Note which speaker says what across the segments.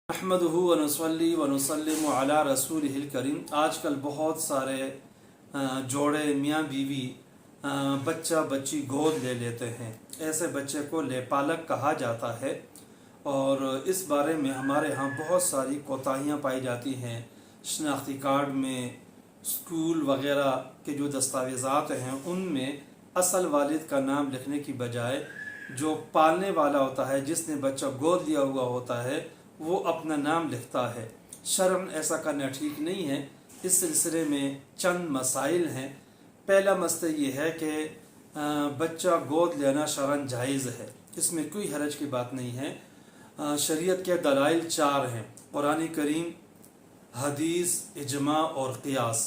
Speaker 1: अहमदुहु व नुसल्ली व नुसल्लिमु अला रसूलिहिल करीम। आजकल बहुत सारे जोड़े मियाँ बीवी बच्चा बच्ची गोद ले लेते हैं। ऐसे बच्चे को लेपालक कहा जाता है और इस बारे में हमारे यहाँ बहुत सारी कोताहियाँ पाई जाती हैं। शनाख्ती कार्ड में, स्कूल वगैरह के जो दस्तावेज़ात हैं उनमें असल वालिद का नाम लिखने की बजाय जो पालने वाला होता है, जिसने बच्चा गोद लिया हुआ होता है, वो अपना नाम लिखता है। शर्म ऐसा करना ठीक नहीं है। इस सिलसिले में चंद मसाइल हैं। पहला मसला ये है कि बच्चा गोद लेना शरअन जायज़ है, इसमें कोई हरज की बात नहीं है। शरीयत के दलाइल 4 हैं: कुरान करीम, हदीस, इजमा और क़ियास।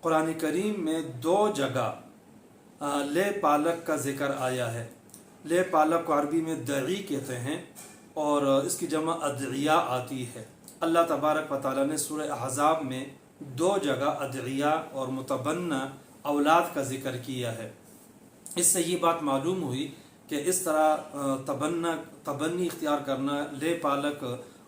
Speaker 1: कुरान करीम में 2 जगह ले पालक का ज़िक्र आया है। ले पालक को अरबी में दई कहते हैं और इसकी जमा अदइया आती है। अल्लाह तबारक व तआला ने सूरह अहज़ाब में 2 जगह अदइया और मुतबन्ना औलाद का ज़िक्र किया है। इससे ये बात मालूम हुई कि इस तरह तबन्नी इख्तियार करना, ले पालक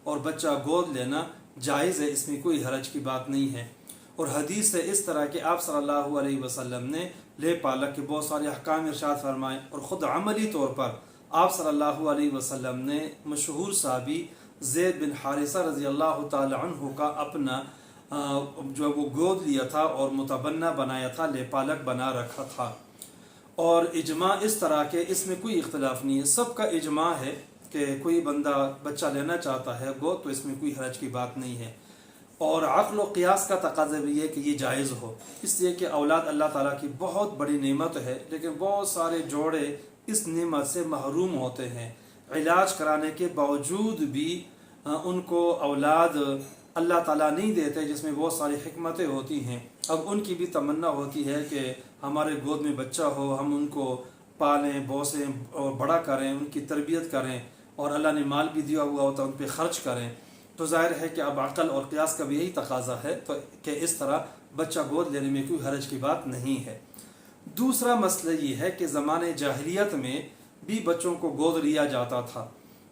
Speaker 1: और बच्चा गोद लेना जायज़ है, इसमें कोई हरज की बात नहीं है। और हदीस से इस तरह के आप सल्लल्लाहु अलैहि वसल्लम ने ले पालक के बहुत सारे अहकाम इरशाद फरमाए और ख़ुद अमली तौर पर आप सल्लल्लाहु अलैहि वसल्लम ने मशहूर साहबी ज़ैद बिन हारिसा रज़ी अल्लाह ताला अन्हु का अपना जो वो गोद लिया था और मुतबन्ना बनाया था, ले पालक बना रखा था। और इजमा इस तरह के, इसमें कोई इख्तलाफ नहीं है, सबका इजमा है कि कोई बंदा बच्चा लेना चाहता है गोद, तो इसमें कोई हरज की बात नहीं है। और अक़्ल व क़ियास का तक़ाज़ा भी है कि ये जायज़ हो, इसलिए कि औलाद अल्लाह ताला की बहुत बड़ी नेमत है, लेकिन बहुत सारे जोड़े इस नेमत से महरूम होते हैं। इलाज कराने के बावजूद भी उनको औलाद अल्लाह ताला नहीं देते, जिसमें बहुत सारी हिकमतें होती हैं। अब उनकी भी तमन्ना होती है कि हमारे गोद में बच्चा हो, हम उनको पालें, पोसें और बड़ा करें, उनकी तरबियत करें, और अल्लाह ने माल भी दिया हुआ होता है, उन पर ख़र्च करें। तो ज़ाहिर है कि अब अक़ल और क़ियास का भी यही तकाज़ा है तो कि इस तरह बच्चा गोद लेने में कोई हरज की बात नहीं है। दूसरा मसला ये है कि ज़माने जाहिलियत में भी बच्चों को गोद लिया जाता था,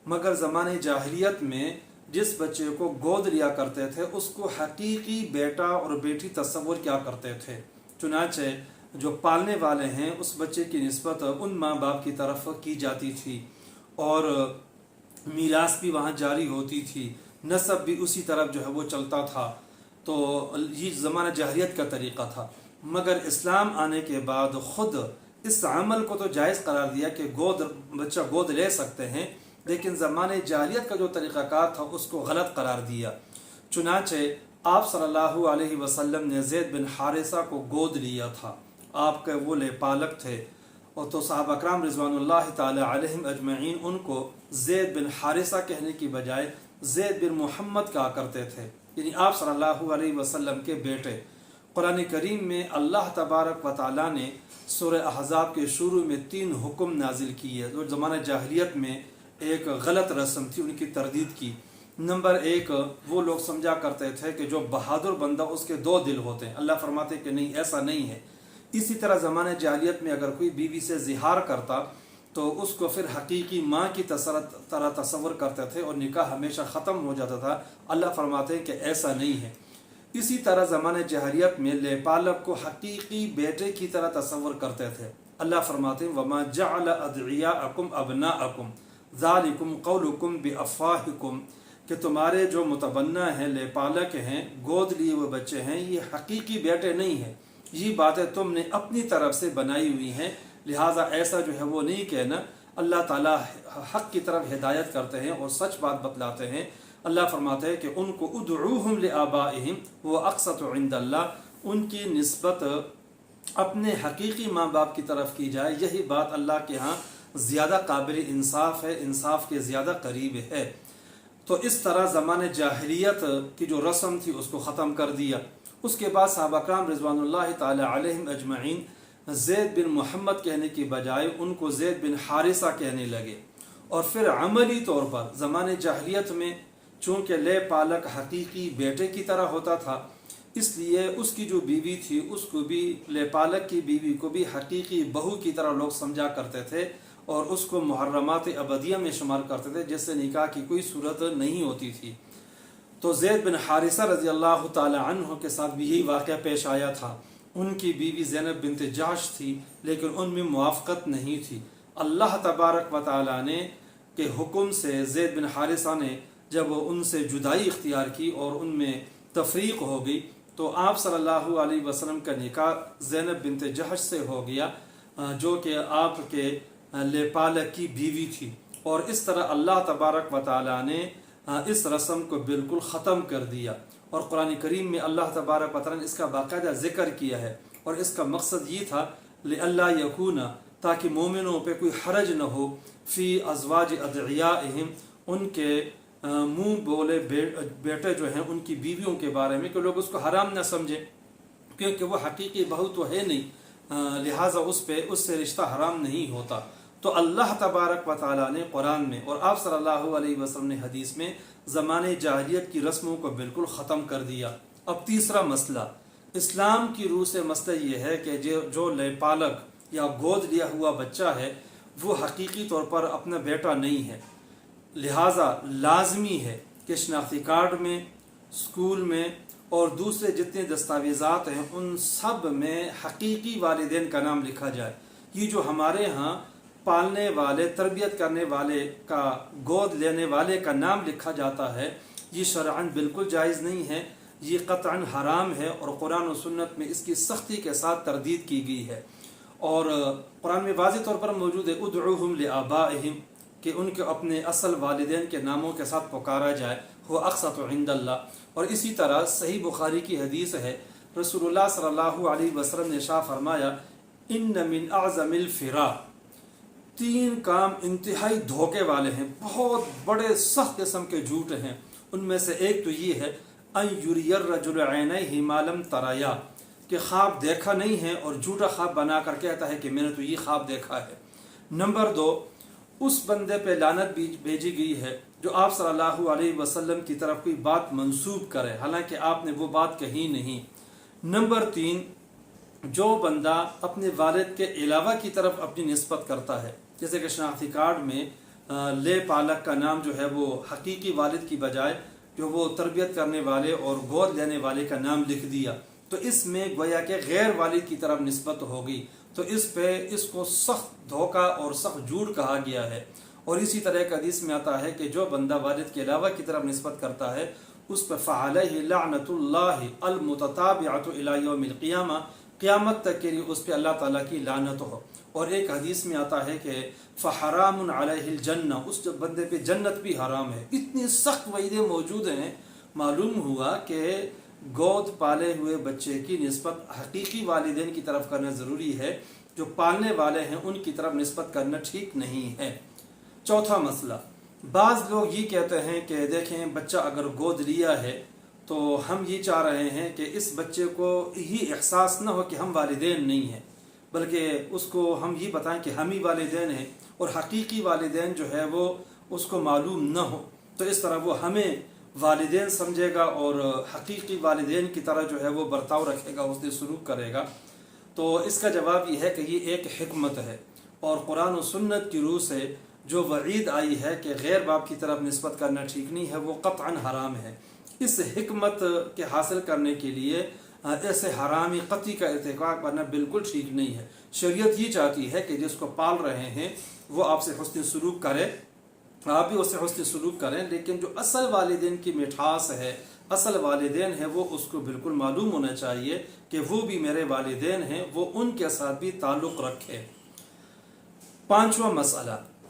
Speaker 1: मगर ज़माने जाहिलियत में जिस बच्चे को गोद लिया करते थे उसको हकीकी बेटा और बेटी तस्वुर क्या करते थे। चुनांचे जो पालने वाले हैं उस बच्चे की निस्बत उन माँ बाप की तरफ की जाती थी और मीरास भी वहाँ जारी होती थी, नसब भी उसी तरफ जो है वो चलता था। तो ये ज़माना जाहिलियत का तरीक़ा था। मगर इस्लाम आने के बाद ख़ुद इस अमल को तो जायज़ करार दिया कि बच्चा गोद ले सकते हैं, लेकिन ज़माने जाहिलियत का जो तरीक़ाकार था उसको गलत करार दिया। चुनांचे आप सल्लल्लाहु अलैहि वसल्लम ने ज़ैद बिन हारिसा को गोद लिया था, आपके वो ले पालक थे, और तो सहाबा कराम रिज़वानुल्लाहि ताला अलैहिम अजमईन उनको ज़ैद बिन हारिसा कहने की बजाय ज़ैद बिन मोहम्मद कहा करते थे, यानी आप सल्लल्लाहु अलैहि वसल्लम के बेटे। कुरान करीम में अल्लाह तबारक व तआला ने सूरह अहज़ाब के शुरू में 3 हुक्म नाजिल किए जो ज़माना जाहिलियत में एक गलत रस्म थी, उनकी तरदीद की। नंबर 1, वो लोग समझा करते थे कि जो बहादुर बंदा उसके 2 दिल होते हैं। अल्लाह फरमाते कि नहीं, ऐसा नहीं है। इसी तरह ज़माने जाहिलियत में अगर कोई बीवी से ज़िहार करता तो उसको फिर हकीकी माँ की तरह तस्वर करते थे और निकाह हमेशा ख़त्म हो जाता था। अल्लाह फरमाते हैं कि ऐसा नहीं है। इसी तरह ज़माने जाहिलियत में ले पालक को हकीकी बेटे की तरह तस्वर करते थे। अल्लाह फरमाते हैं वमा जअल अदइयाअकुम अबनाअकुम ज़ालिकुम क़ौलुकुम बिअफ़वाहिकुम, कि तुम्हारे जो मुतबन्ना हैं, ले पालक हैं, गोद लिए हुए बच्चे हैं, ये हकीकी बेटे नहीं हैं, ये बातें तुमने अपनी तरफ से बनाई हुई हैं, लिहाजा ऐसा जो है वो नहीं कहना। अल्लाह ताला हक़ की तरफ हिदायत करते हैं और सच बात बतलाते हैं। अल्लाह फरमाते हैं कि उनको उदऊहुम लिआबाइहिम व अक़सतु इंदल्लाह, उनकी निस्बत अपने हकीकी माँ बाप की तरफ की जाए, यही बात अल्लाह के यहाँ ज़्यादा काबिल इंसाफ है, इंसाफ के ज़्यादा करीब है। तो इस तरह ज़माने जाहिलियत की जो रस्म थी उसको ख़त्म कर दिया। उसके बाद सहाबा कराम रिज़वानुल्लाहि ताला अलैहिम अजमईन ज़ैद बिन मोहम्मद कहने की बजाय उनको ज़ैद बिन हारिसा कहने लगे। और फिर अमली तौर पर ज़माने जाहिलियत में चूँकि ले पालक हकीकी बेटे की तरह होता था, इसलिए उसकी जो बीवी थी उसको भी, ले पालक की बीवी को भी हकीकी बहू की तरह लोग समझा करते थे और उसको मुहर्रमात अबदिया में शुमार करते थे, जिससे निकाह की कोई सूरत नहीं होती थी। तो ज़ैद बिन हारिसा रज़ी अल्लाह ताला अन्हु के साथ भी यही वाक़या पेश आया था। उनकी बीवी ज़ैनब बिनत जहश थी, लेकिन उनमें मुआफ़क़त नहीं थी। अल्लाह तबारक व तआला ने के हुक्म से ज़ैद बिन हारिसा ने जब उनसे जुदाई इख्तियार की और उनमें तफरीक हो गई, तो आप सल्लल्लाहु अलैहि वसल्लम का निकाह ज़ैनब बिनत जहश से हो गया, जो कि आपके लेपालक की बीवी थी। और इस तरह अल्लाह तबारक व तआला ने इस रस्म को बिल्कुल ख़त्म कर दिया। और कुरान करीम में अल्लाह तबारक व तआला ने इसका बाकायदा ज़िक्र किया है, और इसका मकसद ये था लिअल्ला यकूना, ताकि मोमिनों पे कोई हरज न हो, फ़ी अज़वाज अदइयाइहिम, उनके मुँह बोले बेटे जो हैं उनकी बीवियों के बारे में, कि लोग उसको हराम न समझें, क्योंकि वो हकीकी बहू तो है नहीं, लिहाजा उससे रिश्ता हराम नहीं होता। तो अल्लाह तबारक व तआला ने कुरान में और आप सल्लल्लाहु अलैहि वसल्लम ने हदीस में ज़माने जाहिलियत की रस्मों को बिल्कुल ख़त्म कर दिया। अब तीसरा मसला, इस्लाम की रूह से मसला ये है कि जो लेपालक या गोद लिया हुआ बच्चा है वो हकीकी तौर पर अपना बेटा नहीं है, लिहाजा लाजमी है कि शनाख्ती कार्ड में, स्कूल में और दूसरे जितने दस्तावेज़ात हैं उन सब में हकीकी वालिदैन का नाम लिखा जाए। ये जो हमारे यहाँ पालने वाले, तरबियत करने वाले का, गोद लेने वाले का नाम लिखा जाता है, ये शरअन बिल्कुल जायज़ नहीं है, ये क़तअन हराम है, और कुरान और सुन्नत में इसकी सख्ती के साथ तरदीद की गई है। और कुरान में वाज़ेह तौर पर मौजूद है उदउहुम लिआबाइहिम, कि उनके अपने असल वालिदैन के नामों के साथ पुकारा जाए, हुवा अक़सतु इंदल्लाह। और इसी तरह सही बुखारी की हदीस है, रसूलुल्लाह सल्लल्लाहु अलैहि वसल्लम ने इरशाद फरमाया, इन्न मिन अअज़मिल फ़िरा, 3 काम इंतहाई धोखे वाले हैं, बहुत बड़े सख्त किस्म के झूठ हैं। उनमें से एक तो ये है अन युरियर रजुल ऐनैहि मा लम तराया, कि ख्वाब देखा नहीं है और झूठा ख्वाब बना कर कहता है कि मैंने तो ये ख्वाब देखा है। नंबर 2, उस बंदे पे लानत भेजी गई है जो आप सल्लल्लाहु अलैहि वसल्लम की तरफ कोई बात मंसूब करे, हालांकि आपने वो बात कही नहीं। नंबर 3, जो बंदा अपने वालिद के अलावा की तरफ अपनी निस्बत करता है, जैसे कि शनाख्ती कार्ड में ले पालक का नाम जो है वो हकीकी वालिद की बजाय जो वो तरबियत करने वाले और गोद लेने वाले का नाम लिख दिया, तो इसमें गोया के गैर वालिद की तरफ निस्बत होगी। तो इसको सख्त धोखा और सख्त झूठ कहा गया है। और इसी तरह एक हदीस में आता है कि जो बंदा वालिद के अलावा की तरफ निस्बत करता है उस पर फ़अलैहि लअनतुल्लाहि अल मुतताबिअतु इला यौमिल क़ियामा, क़यामत तक के लिए उस पर अल्लाह ताला की लानत हो। और एक हदीस में आता है कि फ़हरामुन अलैहिल जन्ना, उस बंदे पे जन्नत भी हराम है। इतनी सख्त वईदें मौजूद हैं। मालूम हुआ कि गोद पाले हुए बच्चे की निस्बत हकीकी वालिदैन की तरफ करना ज़रूरी है, जो पालने वाले हैं उनकी तरफ निस्बत करना ठीक नहीं है। चौथा मसला, बाज़ लोग ये कहते हैं कि देखें बच्चा अगर गोद लिया है तो हम ये चाह रहे हैं कि इस बच्चे को ये एहसास न हो कि हम वालिदैन नहीं हैं, बल्कि उसको हम ये बताएं कि हम ही वालिदैन हैं, और हकीकी वालिदैन जो है वो उसको मालूम न हो, तो इस तरह वो हमें वालिदैन समझेगा और हकीकी वालिदैन की तरह जो है वो बर्ताव रखेगा, उससे सलूक करेगा। तो इसका जवाब ये है कि ये एक हिकमत है, और कुरान और सुन्नत की रूह से जो वईद आई है कि गैर बाप की तरफ निस्बत करना ठीक नहीं है, वो क़तअन हराम है। इस हिकमत के हासिल करने के लिए ऐसे हरामी कती का इर्तिकाब करना बिल्कुल ठीक नहीं है। शरीयत ये चाहती है कि जिसको पाल रहे हैं वो आपसे हुस्न सलूक करे, आप भी उससे हुस्न सलूक करें, लेकिन जो असल वालिदैन की मिठास है, असल वालिदैन है, वो उसको बिल्कुल मालूम होना चाहिए कि वो भी मेरे वालिदैन हैं, वो उनके साथ भी ताल्लुक़ रखे। पांचवा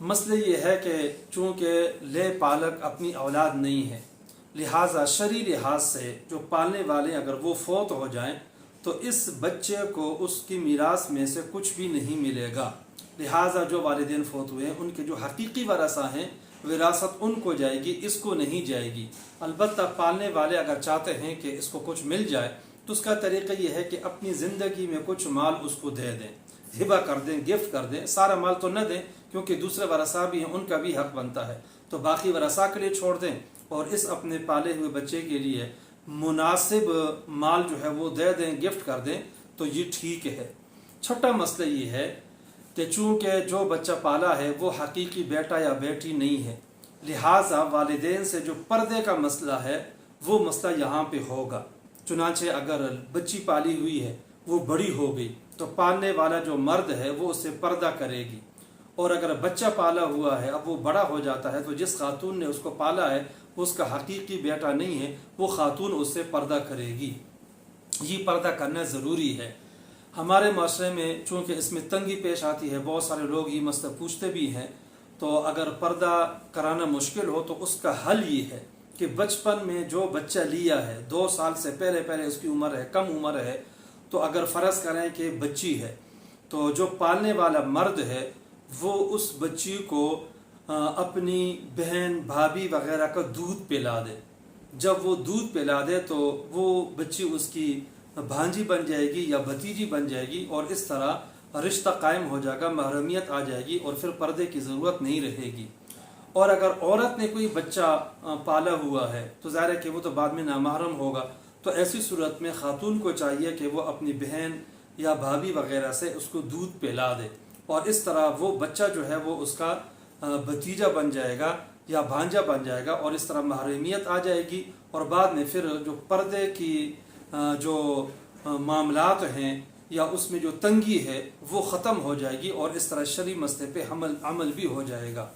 Speaker 1: मसला ये है कि चूँकि ले पालक अपनी औलाद नहीं है, लिहाजा शरई लिहाज से जो पालने वाले अगर वो फौत हो जाएं तो इस बच्चे को उसकी मीरास में से कुछ भी नहीं मिलेगा। लिहाजा जो वालिदैन फौत हुए हैं उनके जो हकीकी वारसा हैं विरासत उनको जाएगी, इसको नहीं जाएगी। अलबत्ता पालने वाले अगर चाहते हैं कि इसको कुछ मिल जाए तो उसका तरीक़ा ये है कि अपनी ज़िंदगी में कुछ माल उसको दे दें, हिबा कर दें, गिफ्ट कर दें। सारा माल तो न दें क्योंकि दूसरे वरसा भी हैं, उनका भी हक बनता है, तो बाकी वरसा के लिए छोड़ दें और इस अपने पाले हुए बच्चे के लिए मुनासिब माल जो है वो दे दें, गिफ्ट कर दें, तो ये ठीक है। छठा मसला ये है कि चूँकि जो बच्चा पाला है वो हकीकी बेटा या बेटी नहीं है, लिहाजा वालिदैन से जो पर्दे का मसला है वो मसला यहाँ पे होगा। चुनांचे अगर बच्ची पाली हुई है, वो बड़ी हो गई, तो पालने वाला जो मर्द है वो उससे पर्दा करेगी। और अगर बच्चा पाला हुआ है, अब वो बड़ा हो जाता है, तो जिस खातून ने उसको पाला है वो उसका हकीकी बेटा नहीं है, वो खातून उससे पर्दा करेगी। ये पर्दा करना ज़रूरी है। हमारे माशरे में चूँकि इसमें तंगी पेश आती है, बहुत सारे लोग ये मसला पूछते भी हैं, तो अगर पर्दा कराना मुश्किल हो तो उसका हल ये है कि बचपन में जो बच्चा लिया है, 2 साल से पहले उसकी उम्र है, कम उम्र है, तो अगर फ़र्ज़ करें कि बच्ची है, तो जो पालने वाला मर्द है वो उस बच्ची को अपनी बहन भाभी वगैरह का दूध पिला दे। जब वो दूध पिला दे तो वो बच्ची उसकी भांजी बन जाएगी या भतीजी बन जाएगी, और इस तरह रिश्ता कायम हो जाएगा, महरमियत आ जाएगी और फिर पर्दे की ज़रूरत नहीं रहेगी। और अगर औरत ने कोई बच्चा पाला हुआ है तो ज़ाहिर है कि वो तो बाद में नामहरम होगा, तो ऐसी सूरत में खातून को चाहिए कि वो अपनी बहन या भाभी वगैरह से उसको दूध पिला दे, और इस तरह वो बच्चा जो है वो उसका भतीजा बन जाएगा या भांजा बन जाएगा, और इस तरह महरमियत आ जाएगी। और बाद में फिर जो पर्दे की जो मामलात हैं या उसमें जो तंगी है वो ख़त्म हो जाएगी, और इस तरह शरई मसले पे अमल भी हो जाएगा।